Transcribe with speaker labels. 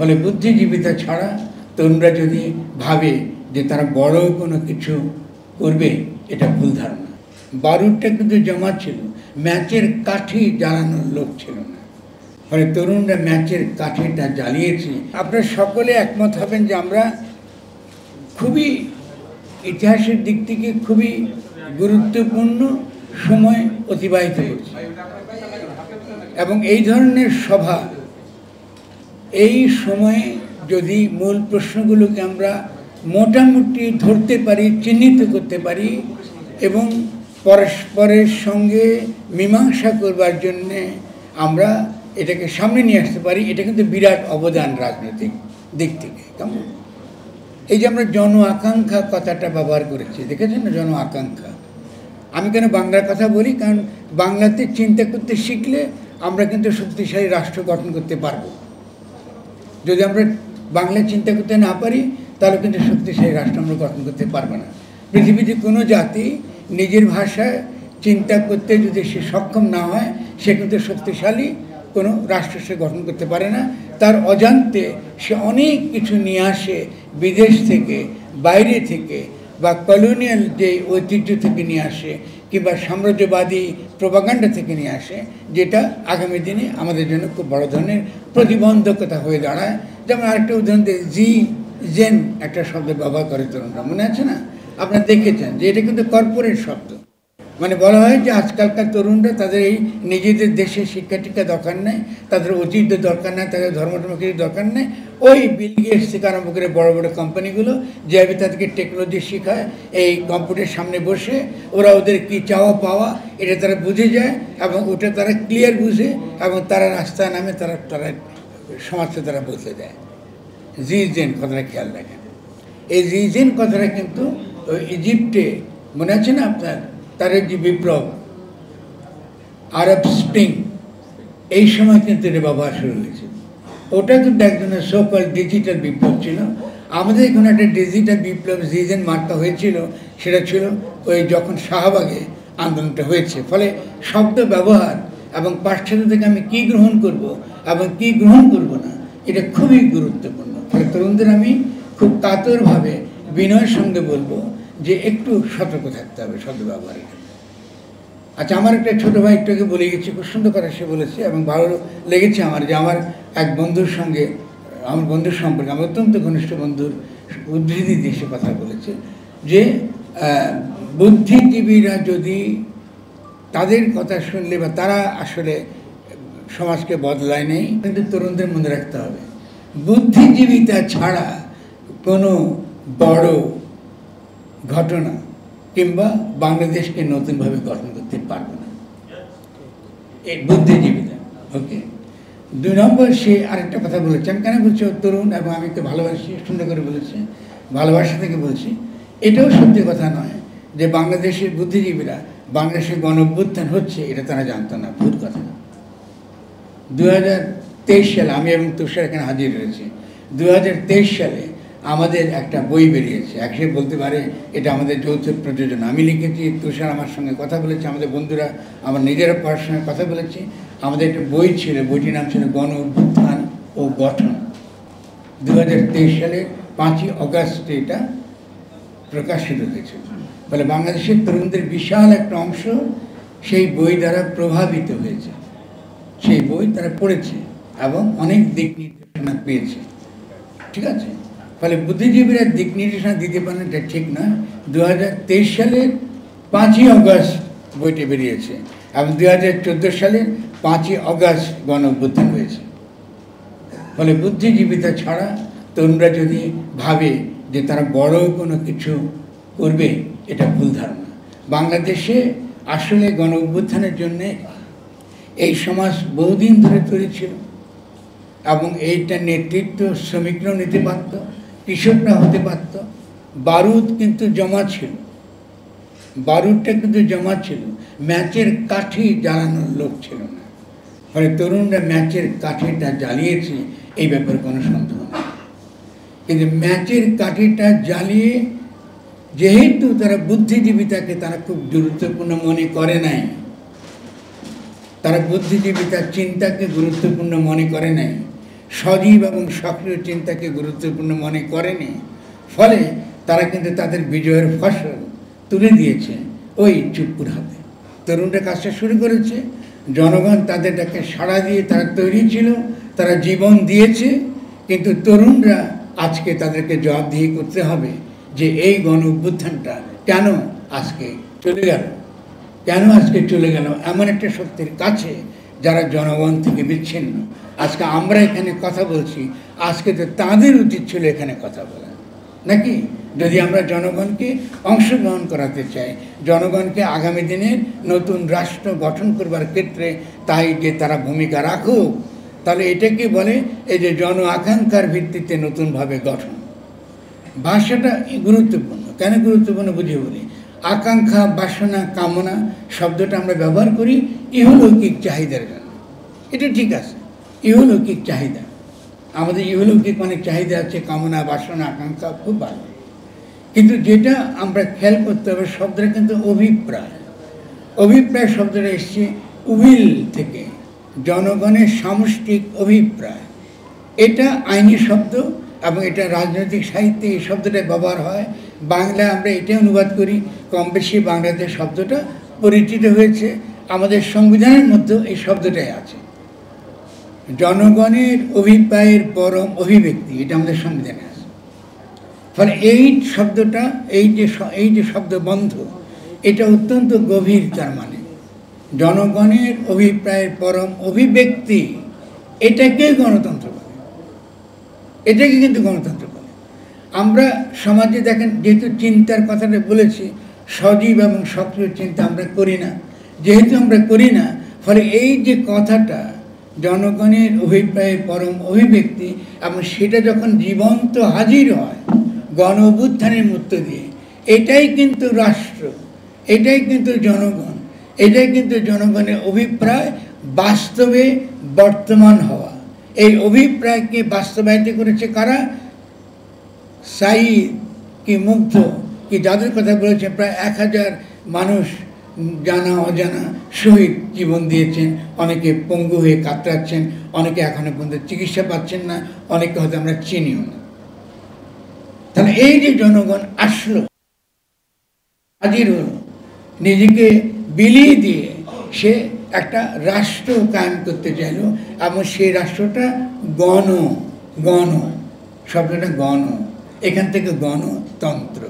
Speaker 1: ফলে বুদ্ধিজীবিতা ছাড়া তরুণরা যদি ভাবে যে তারা বড় কোনো কিছু করবে, এটা ভুল ধারণা। বারুদটা কিন্তু জমা ছিল, ম্যাচের কাঠি জ্বালানোর লোক ছিল না, ফলে তরুণরা ম্যাচের কাঠিটা জ্বালিয়েছে। আপনারা সকলে একমত হবেন যে আমরা খুবই ইতিহাসের দিক থেকে খুবই গুরুত্বপূর্ণ সময় অতিবাহিত করছি, এবং এই ধরনের সভা, এই সময়ে যদি মূল প্রশ্নগুলোকে আমরা মোটামুটি ধরতে পারি, চিহ্নিত করতে পারি এবং পরস্পরের সঙ্গে মীমাংসা করবার জন্যে আমরা এটাকে সামনে নিয়ে আসতে পারি, এটা কিন্তু বিরাট অবদান রাজনৈতিক দিক থেকে। কেমন এই যে আমরা জন আকাঙ্ক্ষা কথাটা ব্যবহার করেছি, দেখেছেন না? জন আকাঙ্ক্ষা। আমি কেন বাংলার কথা বলি? কারণ বাংলাতে চিন্তা করতে শিখলে আমরা কিন্তু শক্তিশালী রাষ্ট্র গঠন করতে পারবো। যদি আমরা বাংলায় চিন্তা করতে না পারি, তাহলে কিন্তু শক্তিশালী রাষ্ট্র আমরা গঠন করতে পারবো না। পৃথিবীতে কোনো জাতি নিজের ভাষায় চিন্তা করতে যদি সে সক্ষম না হয়, সে কিন্তু শক্তিশালী কোনো রাষ্ট্র সে গঠন করতে পারে না। তার অজান্তে সে অনেক কিছু নিয়ে আসে বিদেশ থেকে, বাইরে থেকে, বা কলোনিয়াল যে ঐতিহ্য থেকে নিয়ে আসে, কিংবা সাম্রাজ্যবাদী প্রোপাগান্ডা থেকে নিয়ে আসে, যেটা আগামী দিনে আমাদের জন্য খুব বড় ধরনের প্রতিবন্ধকতা হয়ে দাঁড়ায়। যেমন আরেকটা উদাহরণ দিয়ে, জেন একটা শব্দ ব্যবহার করে তরুণরা, মনে আছে না? আপনারা দেখেছেন যে এটা কিন্তু কর্পোরেট শব্দ। মানে বলা হয় যে আজকালকার তরুণরা তাদের এই নিজেদের দেশে শিক্ষা টিক্ষা দরকার নেই, তাদের ঐতিহ্য দরকার নেই, তাদের ধর্মটমকের দরকার নেই। ওই বিল গেটস থেকে আরম্ভ করে বড় বড় কোম্পানিগুলো যেভাবে তাদেরকে টেকনোলজি শেখায়, এই কম্পিউটারের সামনে বসে ওরা ওদের কী চাওয়া পাওয়া এটা তারা বুঝে যায়, এবং ওটা তারা ক্লিয়ার বুঝে, এবং তারা রাস্তায় নামে তারা সমাজকে তারা বদলে দেয়। জেন কথাটা খেয়াল রাখেন। এই জেন কথাটা কিন্তু ইজিপ্টে, মনে আছে না আপনার? তার যে বিপ্লব, আরব স্প্রিং, এই সময় কিন্তু এটা ব্যবহার শুরু হয়েছে। ওটা কিন্তু একজনের সোকল ডিজিটাল বিপ্লব ছিল। আমাদের এখানে একটা ডিজিটাল বিপ্লব জেন মার্কা হয়েছিল, সেটা ছিল ওই যখন শাহবাগে আন্দোলনটা হয়েছে। ফলে শব্দ ব্যবহার এবং পাশ্চাত্য থেকে আমি কী গ্রহণ করব এবং কী গ্রহণ করব না, এটা খুবই গুরুত্বপূর্ণ। ফলে তরুণদের আমি খুব কাতরভাবে বিনয়ের সঙ্গে বলবো যে একটু সতর্ক থাকতে হবে শব্দ ব্যবহারের। আচ্ছা, আমার একটা ছোটো ভাই একটুকে বলে গেছে, খুব সুন্দর কথা সে বলেছে, এবং ভালো লেগেছে আমার, যে আমার এক বন্ধুর সঙ্গে, আমার বন্ধুর সম্পর্কে, আমার অত্যন্ত ঘনিষ্ঠ বন্ধুর উদ্ধৃতি দিয়ে সে কথা বলেছে যে বুদ্ধিজীবীরা যদি তাদের কথা শুনলে, বা তারা আসলে সমাজকে বদলায় নেই, কিন্তু তরুণদের মনে রাখতে হবে বুদ্ধিজীবিতা ছাড়া কোনো বড় ঘটনা কিংবা বাংলাদেশকে নতুনভাবে গঠন করতে পারবে না এই বুদ্ধিজীবীরা। ওকে, 2 নম্বর সে আরেকটা কথা বলেছে, আমি কেন বলছি, তরুণ এবং আমি তো ভালোবাসি, সুন্দর করে বলেছে, ভালোবাসা থেকে বলছি। এটাও সত্যি কথা নয় যে বাংলাদেশের বুদ্ধিজীবীরা বাংলাদেশের গণ অভ্যুত্থান হচ্ছে এটা তারা জানতো না, ভুল কথা। 2023 সালে আমি এবং তুষার এখানে হাজির রয়েছে। 2023 সালে আমাদের একটা বই বেরিয়েছে, একসে বলতে পারে এটা আমাদের যৌথ প্রযোজনা। আমি লিখেছি, তুষার আমার সঙ্গে কথা বলেছে, আমাদের বন্ধুরা, আমার নিজেরা পড়ার সঙ্গে কথা বলেছি। আমাদের একটা বই ছিল, বইটির নাম ছিল গণ অভ্যুত্থান ও গঠন। 2023 সালের 5ই অগাস্টে এটা প্রকাশিত হয়েছে। ফলে বাংলাদেশের তরুণদের বিশাল একটা অংশ সেই বই দ্বারা প্রভাবিত হয়েছে, সেই বই তারা পড়েছে এবং অনেক দিক নির্দেশনা পেয়েছে। ঠিক আছে, ফলে বুদ্ধিজীবীরা দিক নির্দেশনা দিতে পারেন এটা ঠিক না। 2023 সালের 5ই অগাস্ট বইটি বেরিয়েছে, এবং 2014 সালের 5ই অগাস্ট গণ অভ্যুত্থান হয়েছে। ফলে বুদ্ধিজীবিতা ছাড়া তরুণরা যদি ভাবে যে তারা বড় কোনো কিছু করবে, এটা ভুল ধারণা। বাংলাদেশে আসলে গণ অভ্যুত্থানের জন্যে এই সমাজ বহুদিন ধরে তৈরি ছিল, এবং এইটার নেতৃত্ব শ্রমিকরাও নিতে পারত, কৃষকরা হতে পারত। বারুদ কিন্তু জমা ছিল, বারুদটা কিন্তু জমা ছিল, ম্যাচের কাঠি জ্বালানোর লোক ছিল না। ফলে তরুণরা ম্যাচের কাঠিটা জ্বালিয়েছে, এই ব্যাপারে কোনো সন্দেহ নেই। কিন্তু ম্যাচের কাঠিটা জ্বালিয়ে যেহেতু তারা বুদ্ধিজীবিতাকে তারা খুব গুরুত্বপূর্ণ মনে করে নাই, তারা বুদ্ধিজীবিতার চিন্তাকে গুরুত্বপূর্ণ মনে করে নাই, সজীব এবং সক্রিয় চিন্তাকে গুরুত্বপূর্ণ মনে করেনি, ফলে তারা কিন্তু তাদের বিজয়ের ফসল তুলে দিয়েছে ওই চুপ্পুর হাতে। তরুণরা কাজটা শুরু করেছে, জনগণ তাদের ডাকে সাড়া দিয়ে তারা তৈরি ছিল, তারা জীবন দিয়েছে, কিন্তু তরুণরা আজকে তাদেরকে জবাবদিহি করতে হবে যে এই গণ অভ্যুত্থানটা কেন আজকে চলে গেল, কেন আজকে চলে গেল এমন একটা শক্তির কাছে যারা জনগণ থেকে বিচ্ছিন্ন। আজকে আমরা এখানে কথা বলছি, আজকে তো তাদের উচিত ছিল এখানে কথা বলা, নাকি? যদি আমরা জনগণকে অংশগ্রহণ করাতে চাই, জনগণকে আগামী দিনের নতুন রাষ্ট্র গঠন করবার ক্ষেত্রে তাই যে তারা ভূমিকা রাখুক, তাহলে এটাকে বলে এই যে জন আকাঙ্ক্ষার ভিত্তিতে নতুনভাবে গঠন। ভাষাটা গুরুত্বপূর্ণ। কেন গুরুত্বপূর্ণ বুঝিয়ে বলি। আকাঙ্ক্ষা, বাসনা, কামনা শব্দটা আমরা ব্যবহার করি ইহলৌকিক চাহিদার জন্য, এটা ঠিক আছে, ইহলৌকিক চাহিদা। আমাদের ইহলৌকিক অনেক চাহিদা আছে, কামনা, বাসনা, আকাঙ্ক্ষা খুব ভালো, কিন্তু যেটা আমরা খেয়াল করতে হবে শব্দটা কিন্তু অভিপ্রায়। অভিপ্রায় শব্দটা এসছে উইল থেকে, জনগণের সামষ্টিক অভিপ্রায়। এটা আইনি শব্দ এবং এটা রাজনৈতিক সাহিত্যে এই শব্দটা ব্যবহার হয়। বাংলায় আমরা এটাই অনুবাদ করি, কম বেশি বাংলাতে শব্দটা পরিচিত হয়েছে। আমাদের সংবিধানের মধ্যে এই শব্দটাই আছে, জনগণের অভিপ্রায়ের পরম অভিব্যক্তি, এটা আমাদের সংবিধানে আছে। ফলে এই শব্দটা, এই যে শব্দবন্ধ, এটা অত্যন্ত গভীর। তার মানে জনগণের অভিপ্রায়ের পরম অভিব্যক্তি, এটাকে গণতন্ত্র বলে, এটাকে কিন্তু গণতন্ত্র বলে। আমরা সমাজে দেখেন, যেহেতু চিন্তার কথাটা বলেছি, সজীব এবং সক্রিয় চিন্তা আমরা করি না, যেহেতু আমরা করি না, ফলে এই যে কথাটা জনগণের অভিপ্রায়ের পরম অভিব্যক্তি, এবং সেটা যখন জীবন্ত হাজির হয় গণ অভ্যুত্থানের মধ্য দিয়ে, এটাই কিন্তু রাষ্ট্র, এটাই কিন্তু জনগণ, এটাই কিন্তু জনগণের অভিপ্রায় বাস্তবে বর্তমান হওয়া। এই অভিপ্রায়কে বাস্তবায়িত করেছে কারা? সাঈদ কি মুগ্ধ কি যাদের কথা বলেছে, প্রায় 1000 মানুষ জানা অজানা শহীদ জীবন দিয়েছেন, অনেকে পঙ্গু হয়ে কাতরাচ্ছেন, অনেকে এখনো পর্যন্ত চিকিৎসা পাচ্ছেন না, অনেকে হয়তো আমরা চিনিও না। তাহলে এই যে জনগণ আসলো, হাজির হলো, নিজেকে বিলিয়ে দিয়ে সে একটা রাষ্ট্র কায়েম করতে চাইল, এবং সেই রাষ্ট্রটা গণ শব্দটা গণ, এখান থেকে গণতন্ত্র।